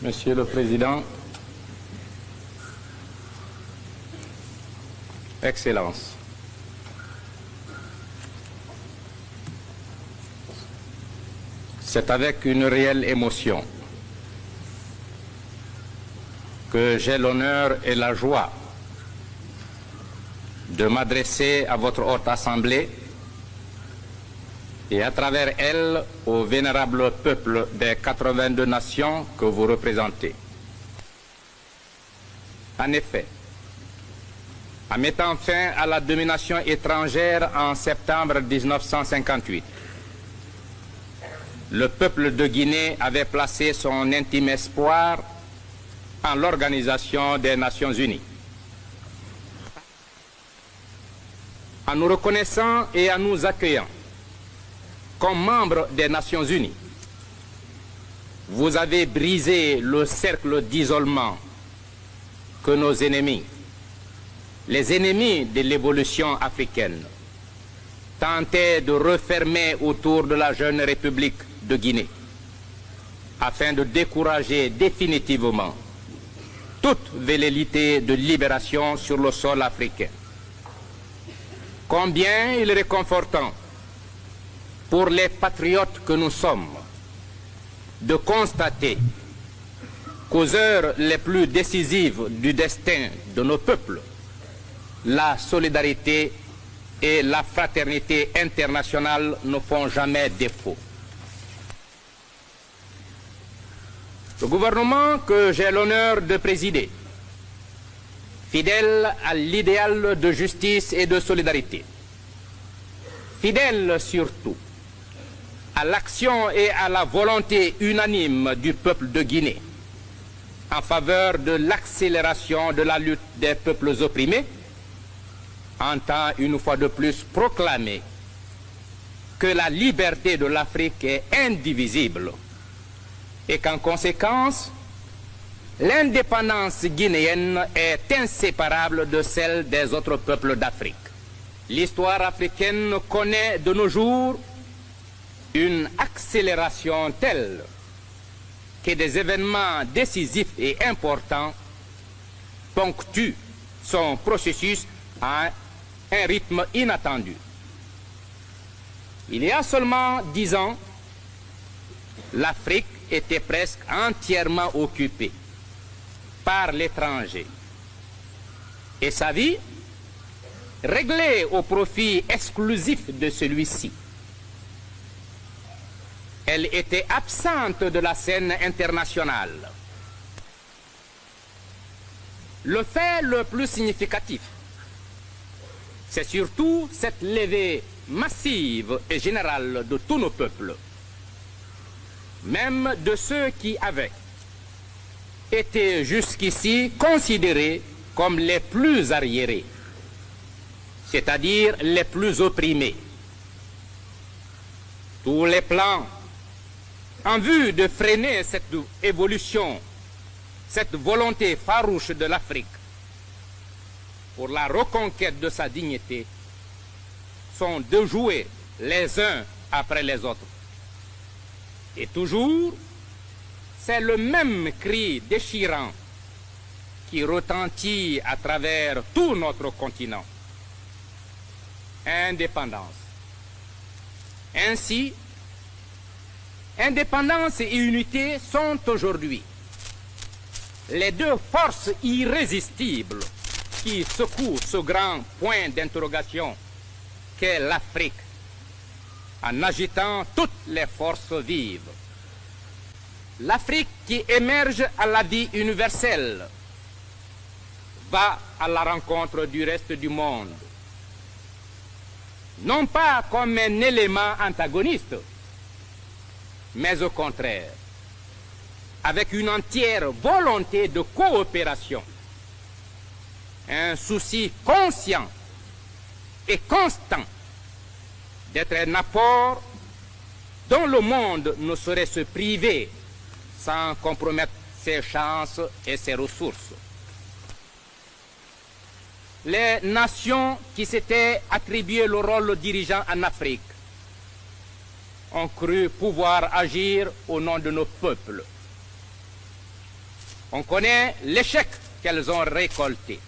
Monsieur le Président, Excellences, c'est avec une réelle émotion que j'ai l'honneur et la joie de m'adresser à votre haute assemblée et à travers elle au vénérable peuple des 82 nations que vous représentez. En effet, en mettant fin à la domination étrangère en septembre 1958, le peuple de Guinée avait placé son intime espoir en l'Organisation des Nations Unies. En nous reconnaissant et en nous accueillant comme membres des Nations Unies, vous avez brisé le cercle d'isolement que nos ennemis, les ennemis de l'évolution africaine, tentaient de refermer autour de la jeune République de Guinée, afin de décourager définitivement toute velléité de libération sur le sol africain. Combien il est réconfortant pour les patriotes que nous sommes de constater qu'aux heures les plus décisives du destin de nos peuples, la solidarité et la fraternité internationale ne font jamais défaut. Le gouvernement que j'ai l'honneur de présider, fidèle à l'idéal de justice et de solidarité, fidèle surtout à l'action et à la volonté unanime du peuple de Guinée en faveur de l'accélération de la lutte des peuples opprimés, entend une fois de plus proclamer que la liberté de l'Afrique est indivisible et qu'en conséquence, l'indépendance guinéenne est inséparable de celle des autres peuples d'Afrique. L'histoire africaine connaît de nos jours une accélération telle que des événements décisifs et importants ponctuent son processus à un rythme inattendu. Il y a seulement 10 ans, l'Afrique était presque entièrement occupée par l'étranger et sa vie réglée au profit exclusif de celui-ci. Elle était absente de la scène internationale. Le fait le plus significatif, c'est surtout cette levée massive et générale de tous nos peuples, même de ceux qui avaient été jusqu'ici considérés comme les plus arriérés, c'est-à-dire les plus opprimés. Tous les plans en vue de freiner cette évolution, cette volonté farouche de l'Afrique pour la reconquête de sa dignité sont déjoués les uns après les autres. Et toujours, c'est le même cri déchirant qui retentit à travers tout notre continent. Indépendance. Ainsi, indépendance et unité sont aujourd'hui les deux forces irrésistibles qui secouent ce grand point d'interrogation qu'est l'Afrique en agitant toutes les forces vives. L'Afrique qui émerge à la vie universelle va à la rencontre du reste du monde, non pas comme un élément antagoniste, mais au contraire, avec une entière volonté de coopération, un souci conscient et constant d'être un apport dont le monde ne saurait se priver sans compromettre ses chances et ses ressources. Les nations qui s'étaient attribué le rôle dirigeant en Afrique ont cru pouvoir agir au nom de nos peuples. On connaît l'échec qu'elles ont récolté.